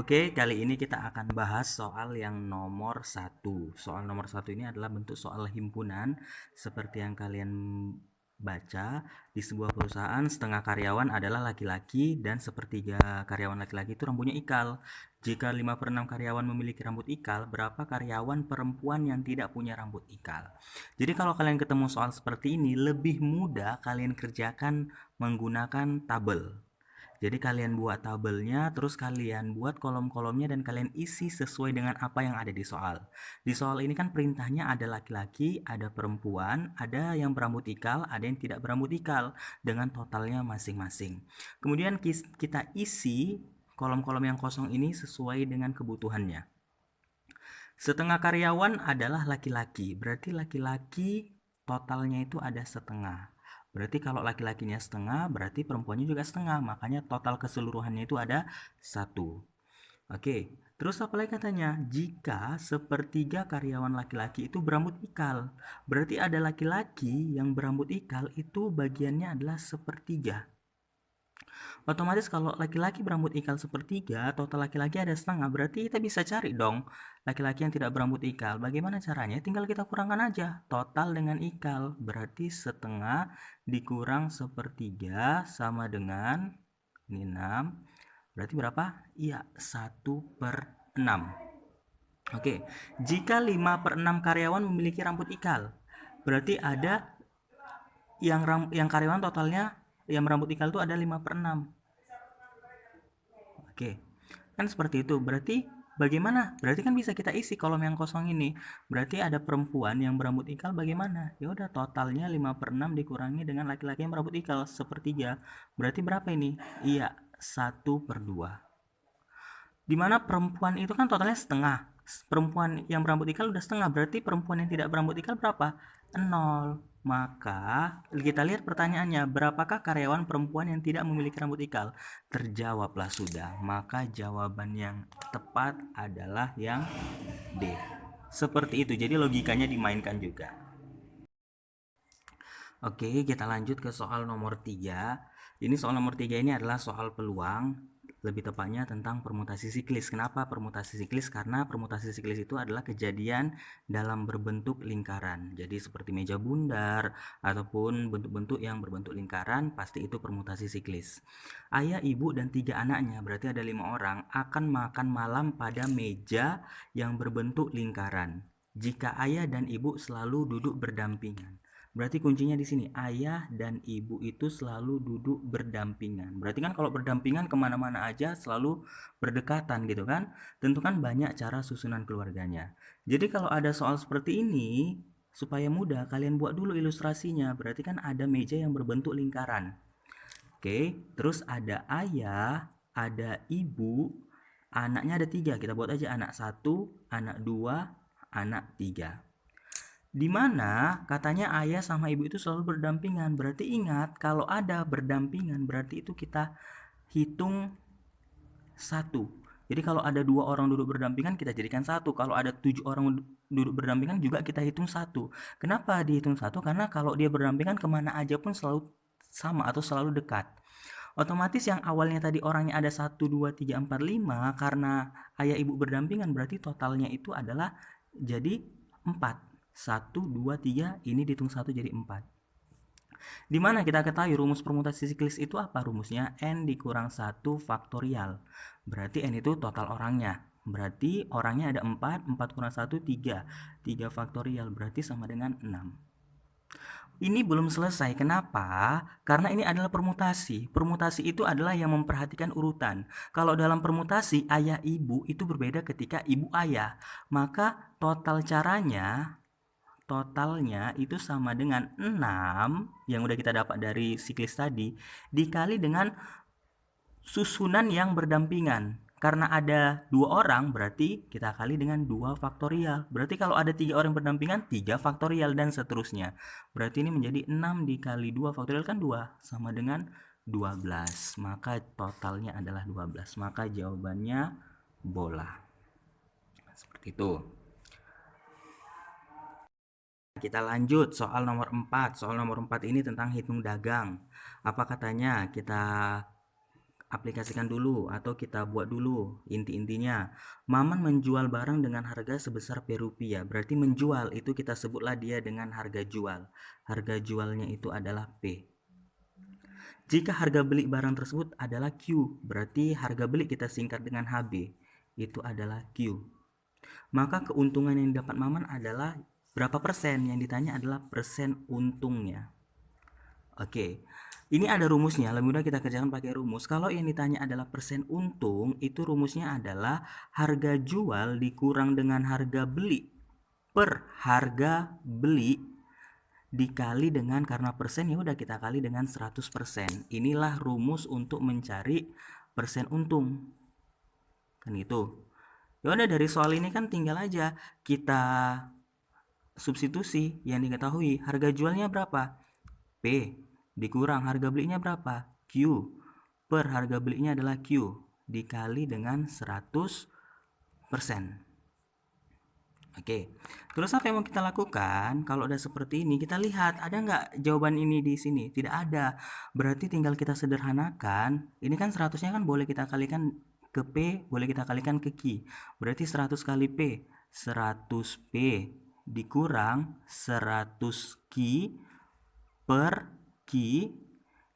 Oke, kali ini kita akan bahas soal yang nomor satu. Soal nomor satu ini adalah bentuk soal himpunan. Seperti yang kalian baca, di sebuah perusahaan setengah karyawan adalah laki-laki dan sepertiga karyawan laki-laki itu rambutnya ikal. Jika 5/6 karyawan memiliki rambut ikal, berapa karyawan perempuan yang tidak punya rambut ikal? Jadi kalau kalian ketemu soal seperti ini, lebih mudah kalian kerjakan menggunakan tabel. Jadi kalian buat tabelnya, terus kalian buat kolom-kolomnya dan kalian isi sesuai dengan apa yang ada di soal. Di soal ini kan perintahnya ada laki-laki, ada perempuan, ada yang berambut ikal, ada yang tidak berambut ikal dengan totalnya masing-masing. Kemudian kita isi kolom-kolom yang kosong ini sesuai dengan kebutuhannya. Setengah karyawan adalah laki-laki, berarti laki-laki totalnya itu ada setengah. Berarti kalau laki-lakinya setengah, berarti perempuannya juga setengah. Makanya total keseluruhannya itu ada satu. Oke, terus apa lagi katanya? Jika sepertiga karyawan laki-laki itu berambut ikal, berarti ada laki-laki yang berambut ikal itu bagiannya adalah sepertiga. Otomatis kalau laki-laki berambut ikal sepertiga, total laki-laki ada setengah, berarti kita bisa cari dong laki-laki yang tidak berambut ikal. Bagaimana caranya? Tinggal kita kurangkan aja total dengan ikal. Berarti setengah dikurang sepertiga sama dengan ini 6. Berarti berapa? Iya, 1/6. Oke, jika 5/6 karyawan memiliki rambut ikal, berarti ada yang karyawan totalnya yang berambut ikal itu ada 5/6. Oke, kan seperti itu. Berarti bagaimana? Berarti kan bisa kita isi kolom yang kosong ini. Berarti ada perempuan yang berambut ikal bagaimana? Ya udah totalnya 5/6 dikurangi dengan laki-laki yang berambut ikal sepertiga. Berarti berapa ini? Iya, 1/2. Dimana perempuan itu kan totalnya setengah. Perempuan yang berambut ikal udah setengah, berarti perempuan yang tidak berambut ikal berapa? 0. Maka kita lihat pertanyaannya, berapakah karyawan perempuan yang tidak memiliki rambut ikal? Terjawablah sudah. Maka jawaban yang tepat adalah yang D. Seperti itu. Jadi logikanya dimainkan juga. Oke, kita lanjut ke soal nomor 3. Ini soal nomor 3 ini adalah soal peluang, lebih tepatnya tentang permutasi siklis. Kenapa permutasi siklis? Karena permutasi siklis itu adalah kejadian dalam berbentuk lingkaran. Jadi seperti meja bundar ataupun bentuk-bentuk yang berbentuk lingkaran, pasti itu permutasi siklis. Ayah, ibu, dan 3 anaknya, berarti ada 5 orang, akan makan malam pada meja yang berbentuk lingkaran. Jika ayah dan ibu selalu duduk berdampingan. Berarti kuncinya di sini, ayah dan ibu itu selalu duduk berdampingan. Berarti kan kalau berdampingan kemana-mana aja selalu berdekatan gitu kan. Tentu kan banyak cara susunan keluarganya. Jadi kalau ada soal seperti ini, supaya mudah kalian buat dulu ilustrasinya. Berarti kan ada meja yang berbentuk lingkaran. Oke, terus ada ayah, ada ibu, anaknya ada 3. Kita buat aja anak 1, anak 2, anak 3. Di mana katanya ayah sama ibu itu selalu berdampingan. Berarti ingat, kalau ada berdampingan berarti itu kita hitung 1. Jadi kalau ada 2 orang duduk berdampingan kita jadikan 1. Kalau ada 7 orang duduk berdampingan juga kita hitung 1. Kenapa dihitung 1? Karena kalau dia berdampingan kemana aja pun selalu sama atau selalu dekat. Otomatis yang awalnya tadi orangnya ada 1, 2, 3, 4, 5, karena ayah ibu berdampingan berarti totalnya itu adalah jadi 4. 1, 2, 3, ini dihitung 1 jadi 4. Dimana kita ketahui rumus permutasi siklis itu apa? Rumusnya N dikurang 1 faktorial. Berarti N itu total orangnya. Berarti orangnya ada 4, 4 kurang 1, 3. 3 faktorial berarti sama dengan 6. Ini belum selesai. Kenapa? Karena ini adalah permutasi. Permutasi itu adalah yang memperhatikan urutan. Kalau dalam permutasi ayah ibu itu berbeda ketika ibu ayah. Maka totalnya itu sama dengan 6 yang udah kita dapat dari siklis tadi dikali dengan susunan yang berdampingan. Karena ada 2 orang berarti kita kali dengan 2 faktorial. Berarti kalau ada 3 orang berdampingan 3 faktorial dan seterusnya. Berarti ini menjadi 6 dikali 2 faktorial kan 2 sama dengan 12. Maka totalnya adalah 12. Maka jawabannya bola. Seperti itu. Kita lanjut soal nomor 4. Soal nomor 4 ini tentang hitung dagang. Apa katanya? Kita aplikasikan dulu atau kita buat dulu inti-intinya. Maman menjual barang dengan harga sebesar P rupiah. Berarti menjual itu kita sebutlah dia dengan harga jual. Harga jualnya itu adalah P. Jika harga beli barang tersebut adalah Q, berarti harga beli kita singkat dengan HB. Itu adalah Q. Maka keuntungan yang didapat Maman adalah berapa persen? Yang ditanya adalah persen untungnya. Oke. Ini ada rumusnya, lebih mudah kita kerjakan pakai rumus. Kalau yang ditanya adalah persen untung, itu rumusnya adalah harga jual dikurang dengan harga beli per harga beli dikali dengan, karena persen ya udah kita kali dengan 100%. Inilah rumus untuk mencari persen untung. Kan gitu. Ya udah, dari soal ini kan tinggal aja kita substitusi yang diketahui. Harga jualnya berapa? P dikurang harga belinya berapa? Q per harga belinya adalah Q dikali dengan 100%. Oke, terus apa yang mau kita lakukan? Kalau udah seperti ini, kita lihat ada nggak jawaban ini di sini? Tidak ada. Berarti tinggal kita sederhanakan. Ini kan 100-nya kan boleh kita kalikan ke P, boleh kita kalikan ke Q. Berarti 100 kali P, 100 P dikurang 100 Q per Q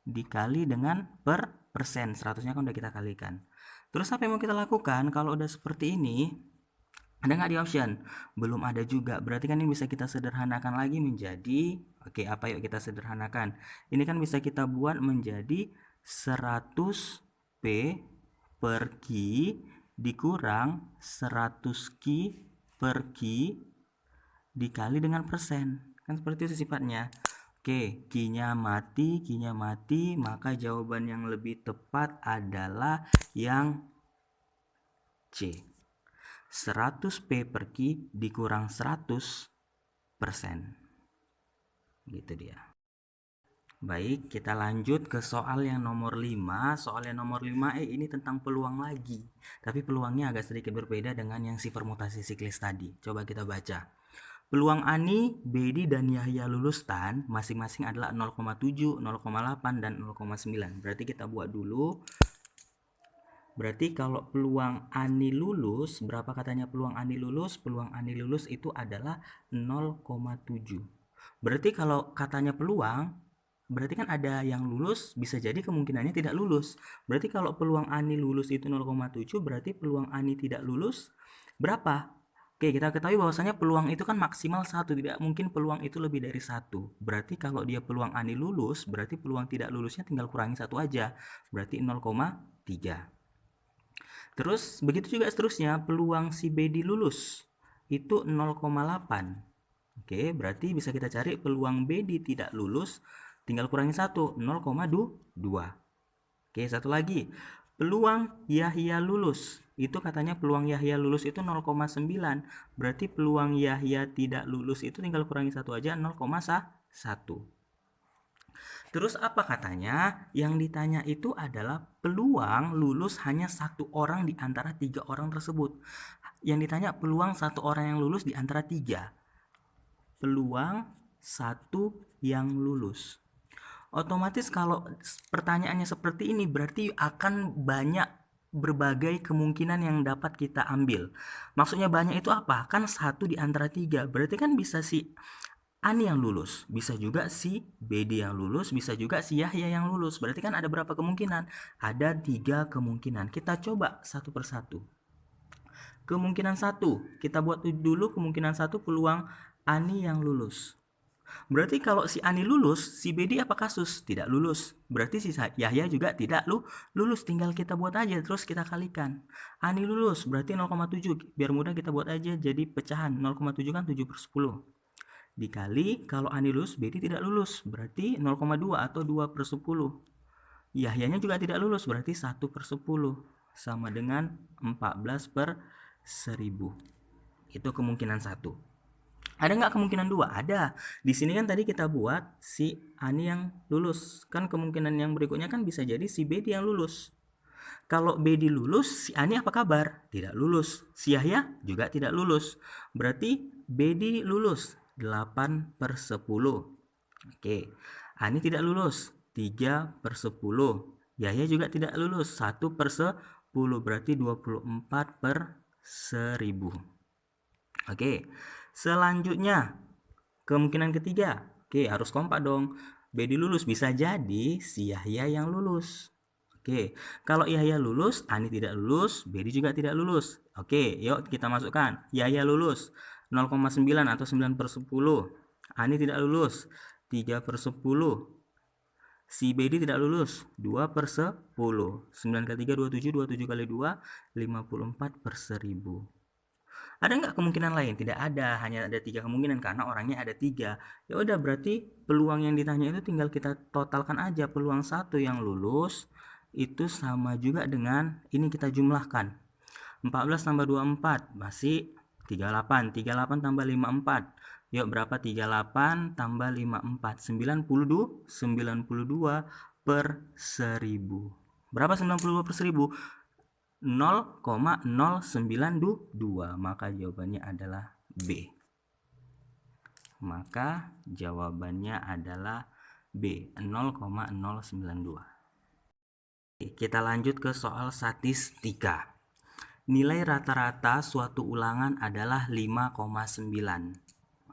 dikali dengan per persen. 100-nya kan udah kita kalikan. Terus apa yang mau kita lakukan? Kalau udah seperti ini, ada nggak di option? Belum ada juga. Berarti kan ini bisa kita sederhanakan lagi menjadi, oke, apa yuk kita sederhanakan. Ini kan bisa kita buat menjadi 100 P per Q dikurang 100 Q per Q dikali dengan persen. Kan seperti itu sifatnya. Oke, Q-nya mati, maka jawaban yang lebih tepat adalah yang C. 100 P per Q dikurang 100%. Gitu dia. Baik, kita lanjut ke soal yang nomor 5. Soal yang nomor 5 ini tentang peluang lagi. Tapi peluangnya agak sedikit berbeda dengan yang si permutasi siklis tadi. Coba kita baca. Peluang Ani, Bedi, dan Yahya lulus TAN masing-masing adalah 0,7, 0,8, dan 0,9. Berarti kita buat dulu. Berarti kalau peluang Ani lulus, berapa katanya peluang Ani lulus? Peluang Ani lulus itu adalah 0,7. Berarti kalau katanya peluang, berarti kan ada yang lulus, bisa jadi kemungkinannya tidak lulus. Berarti kalau peluang Ani lulus itu 0,7, berarti peluang Ani tidak lulus berapa? Oke, kita ketahui bahwasanya peluang itu kan maksimal 1, tidak mungkin peluang itu lebih dari 1. Berarti kalau dia peluang Ani lulus, berarti peluang tidak lulusnya tinggal kurangi 1 aja. Berarti 0,3. Terus begitu juga seterusnya, peluang si Bedi lulus itu 0,8. Oke, berarti bisa kita cari peluang Bedi tidak lulus, tinggal kurangi 1, 0,2. Oke, satu lagi. Peluang Yahya lulus. Itu katanya peluang Yahya lulus itu 0,9. Berarti peluang Yahya tidak lulus itu tinggal kurangi 1 aja, 0,1. Terus apa katanya? Yang ditanya itu adalah peluang lulus hanya 1 orang di antara 3 orang tersebut. Yang ditanya peluang 1 orang yang lulus di antara 3. Peluang 1 yang lulus. Otomatis kalau pertanyaannya seperti ini berarti akan banyak berbagai kemungkinan yang dapat kita ambil. Maksudnya banyak itu apa? Kan 1 di antara 3. Berarti kan bisa si Ani yang lulus, bisa juga si Bedi yang lulus, bisa juga si Yahya yang lulus. Berarti kan ada berapa kemungkinan? Ada 3 kemungkinan. Kita coba satu persatu. Kemungkinan 1, kita buat dulu kemungkinan 1 peluang Ani yang lulus. Berarti kalau si Ani lulus, si Bedi apa kasus? Tidak lulus. Berarti si Yahya juga tidak lulus. Tinggal kita buat aja, terus kita kalikan. Ani lulus, berarti 0,7. Biar mudah kita buat aja jadi pecahan. 0,7 kan 7 per 10. Dikali, kalau Ani lulus, Bedi tidak lulus. Berarti 0,2 atau 2 per 10. Yahyanya juga tidak lulus, berarti 1 per 10. Sama dengan 14 per 1000. Itu kemungkinan 1. Ada nggak kemungkinan 2? Ada. Di sini kan tadi kita buat si Ani yang lulus. Kan kemungkinan yang berikutnya kan bisa jadi si Bedi yang lulus. Kalau Bedi lulus, si Ani apa kabar? Tidak lulus. Si Yahya juga tidak lulus. Berarti Bedi lulus 8 per 10. Oke. Ani tidak lulus 3 per 10. Yahya juga tidak lulus. 1/10 berarti 24/1000. Oke, selanjutnya kemungkinan ketiga. Oke, harus kompak dong. Bedi lulus, bisa jadi si Yahya yang lulus. Oke, kalau Yahya lulus, Ani tidak lulus, Bedi juga tidak lulus. Oke, yuk kita masukkan. Yahya lulus 0,9 atau 9/10. Ani tidak lulus 3/10. Si Bedi tidak lulus 2/10. 9 kali 3 27, 27 kali 2 54/1000. Ada nggak kemungkinan lain? Tidak ada, hanya ada 3 kemungkinan karena orangnya ada 3. Ya udah, berarti peluang yang ditanya itu tinggal kita totalkan aja. Peluang 1 yang lulus itu sama juga dengan ini, kita jumlahkan. 14 tambah 24 masih 38. 38 tambah 54. Yuk, berapa? 38 tambah 54. 92/1000. Berapa 92/1000? 0,092. Maka jawabannya adalah B. Maka jawabannya adalah B, 0,092. Kita lanjut ke soal statistika. Nilai rata-rata suatu ulangan adalah 5,9.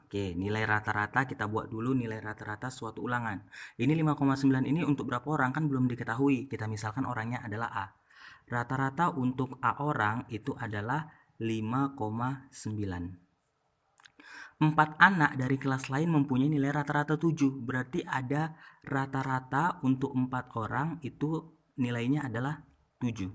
Oke, nilai rata-rata kita buat dulu nilai rata-rata suatu ulangan. Ini 5,9 ini untuk berapa orang kan belum diketahui. Kita misalkan orangnya adalah A. Rata-rata untuk A orang itu adalah 5,9. 4 anak dari kelas lain mempunyai nilai rata-rata 7. Berarti ada rata-rata untuk 4 orang itu nilainya adalah 7.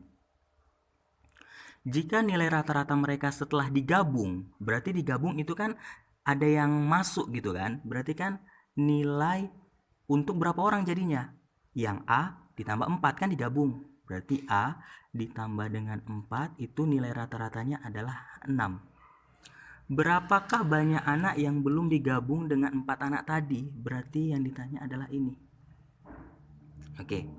Jika nilai rata-rata mereka setelah digabung, berarti digabung itu kan ada yang masuk gitu kan. Berarti kan nilai untuk berapa orang jadinya? Yang A ditambah 4 kan digabung. Berarti A ditambah dengan 4 itu nilai rata-ratanya adalah 6. Berapakah banyak anak yang belum digabung dengan 4 anak tadi? Berarti yang ditanya adalah ini. Oke,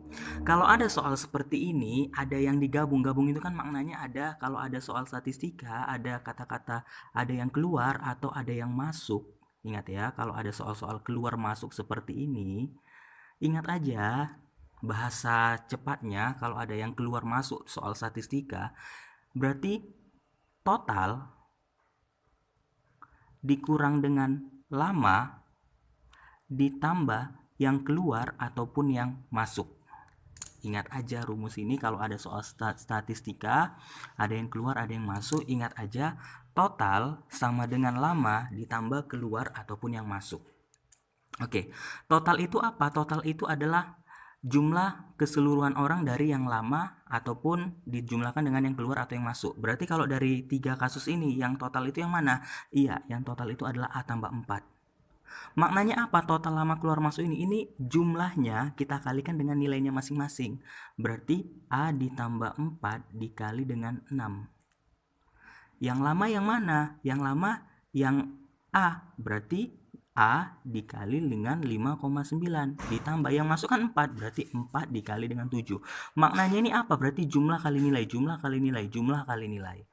kalau ada soal seperti ini, ada yang digabung. Gabung itu kan maknanya ada, kalau ada soal statistika, ada kata-kata, ada yang keluar atau ada yang masuk. Ingat ya, kalau ada soal-soal keluar masuk seperti ini, ingat aja bahasa cepatnya kalau ada yang keluar masuk soal statistika, berarti total dikurang dengan lama ditambah yang keluar ataupun yang masuk. Ingat aja rumus ini kalau ada soal statistika, ada yang keluar, ada yang masuk. Ingat aja total sama dengan lama ditambah keluar ataupun yang masuk. Oke, total itu apa? Total itu adalah jumlah keseluruhan orang dari yang lama ataupun dijumlahkan dengan yang keluar atau yang masuk. Berarti kalau dari 3 kasus ini, yang total itu yang mana? Iya, yang total itu adalah A tambah 4. Maknanya apa total lama keluar masuk ini? Ini jumlahnya kita kalikan dengan nilainya masing-masing. Berarti A ditambah 4 dikali dengan 6. Yang lama yang mana? Yang lama yang A. Berarti A dikali dengan 5,9 ditambah yang masuk kan 4, berarti 4 dikali dengan 7. Maknanya ini apa? Berarti jumlah kali nilai, jumlah kali nilai, jumlah kali nilai.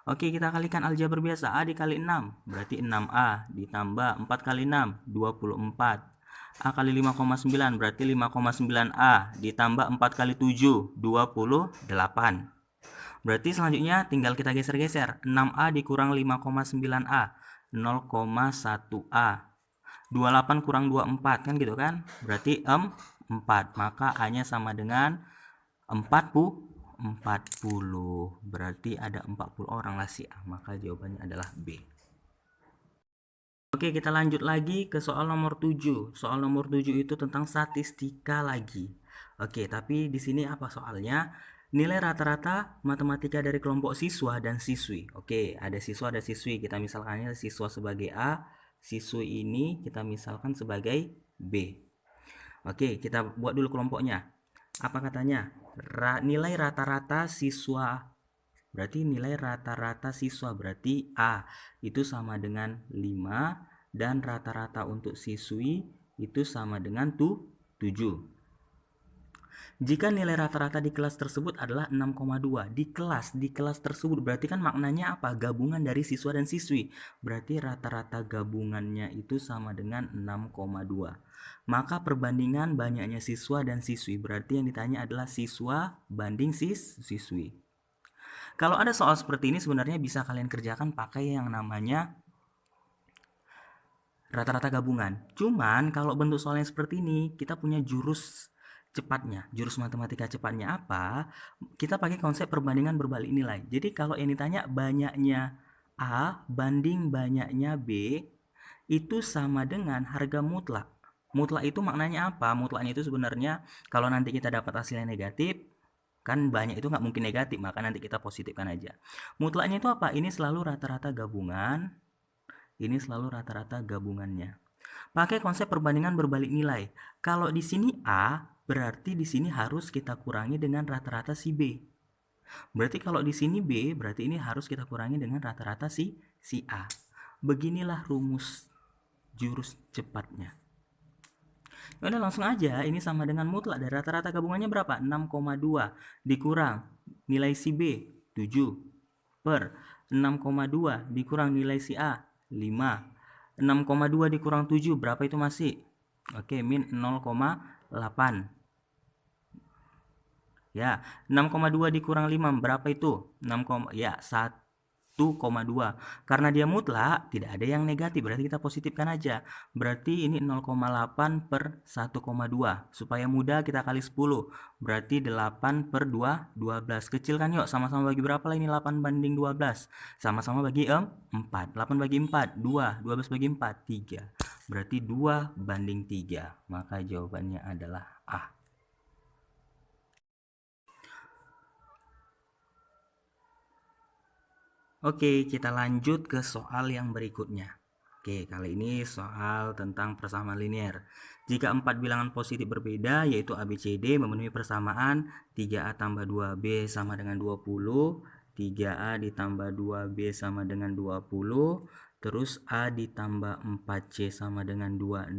Oke, kita kalikan aljabar biasa. A dikali 6 berarti 6A ditambah 4 kali 6 24. A kali 5,9 berarti 5,9A ditambah 4 kali 7 28. Berarti selanjutnya tinggal kita geser-geser. 6A dikurang 5,9A 0,1A. 28 kurang 24 kan gitu kan? Berarti 4. Maka A-nya sama dengan 40. Berarti ada 40 orang lah si A. Maka jawabannya adalah B. Oke, kita lanjut lagi ke soal nomor 7. Soal nomor 7 itu tentang statistika lagi. Oke, tapi di sini apa soalnya? Nilai rata-rata matematika dari kelompok siswa dan siswi. Oke, ada siswa, ada siswi. Kita misalkannya siswa sebagai A, siswi ini kita misalkan sebagai B. Oke, kita buat dulu kelompoknya. Apa katanya? Nilai rata-rata siswa. Berarti nilai rata-rata siswa berarti A itu sama dengan 5 dan rata-rata untuk siswi itu sama dengan 7. Jika nilai rata-rata di kelas tersebut adalah 6,2 di kelas tersebut berarti kan maknanya apa? Gabungan dari siswa dan siswi. Berarti rata-rata gabungannya itu sama dengan 6,2. Maka perbandingan banyaknya siswa dan siswi berarti yang ditanya adalah siswa banding siswi. Kalau ada soal seperti ini sebenarnya bisa kalian kerjakan pakai yang namanya rata-rata gabungan. Cuman kalau bentuk soalnya seperti ini, kita punya jurus cepatnya. Jurus matematika cepatnya apa? Kita pakai konsep perbandingan berbalik nilai. Jadi kalau yang ditanya banyaknya A banding banyaknya B, itu sama dengan harga mutlak. Mutlak itu maknanya apa? Mutlaknya itu sebenarnya kalau nanti kita dapat hasilnya negatif, kan banyak itu nggak mungkin negatif, maka nanti kita positifkan aja. Mutlaknya itu apa? Ini selalu rata-rata gabungan, ini selalu rata-rata gabungannya. Pakai konsep perbandingan berbalik nilai. Kalau di sini A, berarti di sini harus kita kurangi dengan rata-rata si B. Berarti kalau di sini B, berarti ini harus kita kurangi dengan rata-rata si A. Beginilah rumus jurus cepatnya. Udah langsung aja, ini sama dengan mutlak dari rata-rata gabungannya berapa? 6,2 dikurang nilai si B 7 per 6,2 dikurang nilai si A 5. 6,2 dikurang 7 berapa itu masih? Oke, min 0,8. Ya, 6,2 dikurang 5 berapa itu? 6, ya 1,2. Karena dia mutlak, tidak ada yang negatif, berarti kita positifkan aja. Berarti ini 0,8 per 1,2. Supaya mudah kita kali 10. Berarti 8 per 2, 12. Kecil kan yuk, sama-sama bagi berapa lah ini 8 banding 12? Sama-sama bagi 4. 8 bagi 4, 2. 12 bagi 4, 3. Berarti 2 banding 3. Maka jawabannya adalah A. Oke, kita lanjut ke soal yang berikutnya. Oke, kali ini soal tentang persamaan linear. Jika 4 bilangan positif berbeda, yaitu A, B, C, D, memenuhi persamaan 3A tambah 2B sama dengan 20, 3A ditambah 2B sama dengan 20, terus A ditambah 4C sama dengan 26,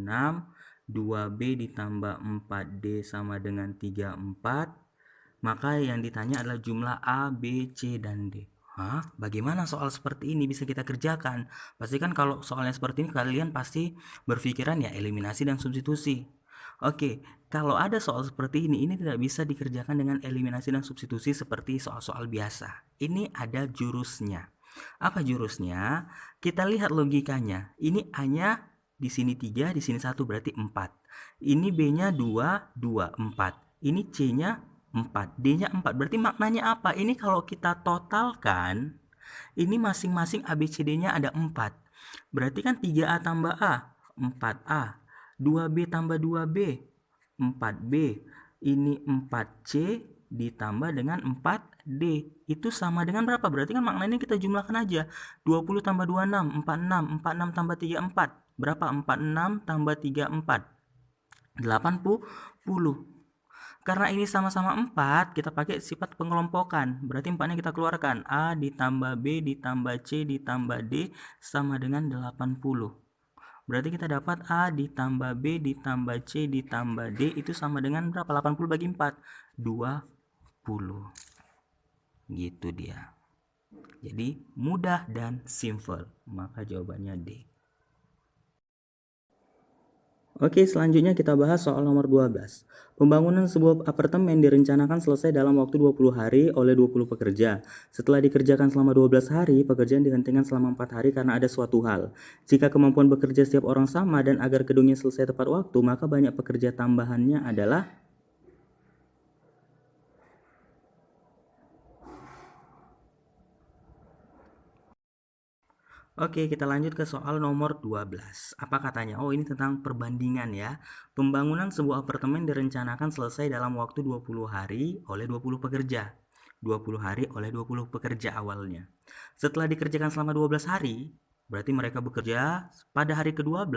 2B ditambah 4D sama dengan 34, maka yang ditanya adalah jumlah A, B, C, dan D. Hah? Bagaimana soal seperti ini bisa kita kerjakan? Pastikan kalau soalnya seperti ini kalian pasti berpikiran ya eliminasi dan substitusi. Oke, kalau ada soal seperti ini tidak bisa dikerjakan dengan eliminasi dan substitusi seperti soal-soal biasa. Ini ada jurusnya. Apa jurusnya? Kita lihat logikanya. Ini A-nya di sini 3, di sini 1 berarti 4. Ini B-nya 2, 2, 4. Ini C-nya 4, D-nya 4. Berarti maknanya apa? Ini kalau kita totalkan, ini masing-masing ABCD-nya ada 4. Berarti kan 3A tambah A, 4A. 2B tambah 2B, 4B. Ini 4C ditambah dengan 4D. Itu sama dengan berapa? Berarti kan maknanya kita jumlahkan aja. 20 tambah 26, 46. 46 tambah 34. Berapa? 46 tambah 34. 80. Karena ini sama-sama 4, kita pakai sifat pengelompokan. Berarti 4-nya kita keluarkan. A ditambah B ditambah C ditambah D sama dengan 80. Berarti kita dapat A ditambah B ditambah C ditambah D itu sama dengan berapa? 80 bagi 4. 20. Gitu dia. Jadi mudah dan simple. Maka jawabannya D. Oke, selanjutnya kita bahas soal nomor 12. Pembangunan sebuah apartemen direncanakan selesai dalam waktu 20 hari oleh 20 pekerja. Setelah dikerjakan selama 12 hari, pekerjaan dihentikan selama 4 hari karena ada suatu hal. Jika kemampuan bekerja setiap orang sama dan agar gedungnya selesai tepat waktu, maka banyak pekerja tambahannya adalah Oke, kita lanjut ke soal nomor 12. Apa katanya? Oh, ini tentang perbandingan ya. Pembangunan sebuah apartemen direncanakan selesai dalam waktu 20 hari oleh 20 pekerja. 20 hari oleh 20 pekerja awalnya. Setelah dikerjakan selama 12 hari, berarti mereka bekerja pada hari ke-12,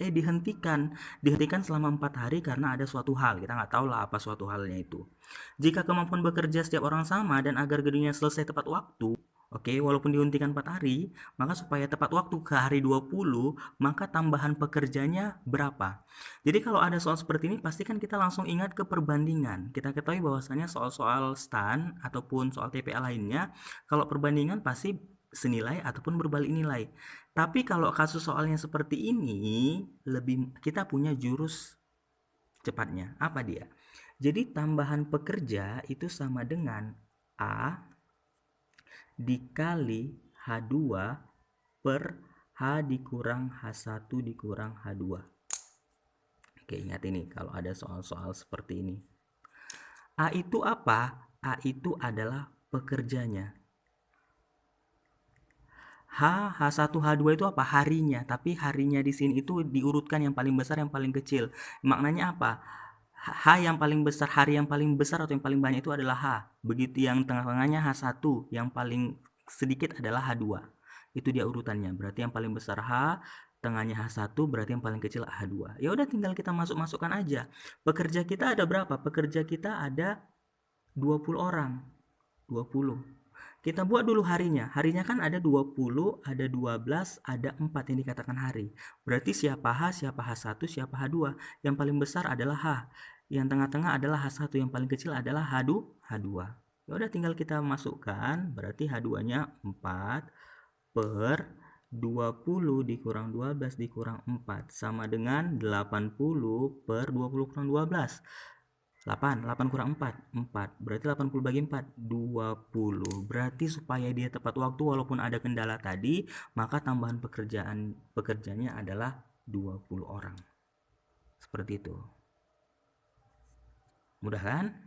dihentikan. Dihentikan selama 4 hari karena ada suatu hal. Kita nggak tahu lah apa suatu halnya itu. Jika kemampuan bekerja setiap orang sama dan agar gedungnya selesai tepat waktu, Oke, walaupun dihentikan 4 hari, maka supaya tepat waktu ke hari 20, maka tambahan pekerjanya berapa? Jadi kalau ada soal seperti ini, pastikan kita langsung ingat ke perbandingan. Kita ketahui bahwasanya soal-soal STAN ataupun soal TPA lainnya, kalau perbandingan pasti senilai ataupun berbalik nilai. Tapi kalau kasus soalnya seperti ini, kita punya jurus cepatnya. Apa dia? Jadi tambahan pekerja itu sama dengan A dikali H2 per H dikurang H1 dikurang H2. Oke, ingat ini kalau ada soal-soal seperti ini. A itu apa? A itu adalah pekerjanya. H1, H2 itu apa? Harinya. Tapi harinya di sini itu diurutkan yang paling besar, yang paling kecil. Maknanya apa? H yang paling besar, hari yang paling besar atau yang paling banyak itu adalah H. Begitu yang tengah-tengahnya H1, yang paling sedikit adalah H2. Itu dia urutannya. Berarti yang paling besar H, tengahnya H1, berarti yang paling kecil H2. Ya udah tinggal kita masukkan aja. Pekerja kita ada berapa? Pekerja kita ada 20 orang. 20. Kita buat dulu harinya. Harinya kan ada 20, ada 12, ada 4 yang dikatakan hari. Berarti siapa H, siapa H1, siapa H2. Yang paling besar adalah H. Yang tengah-tengah adalah H1, yang paling kecil adalah H2. Ya udah tinggal kita masukkan, berarti H2-nya 4 per 20 dikurang 12 dikurang 4 sama dengan 80 per 20 kurang 12. 8 kurang 4 berarti 80 bagi 4 20. Berarti supaya dia tepat waktu walaupun ada kendala tadi, maka tambahan pekerjanya adalah 20 orang. Seperti itu. Mudah kan?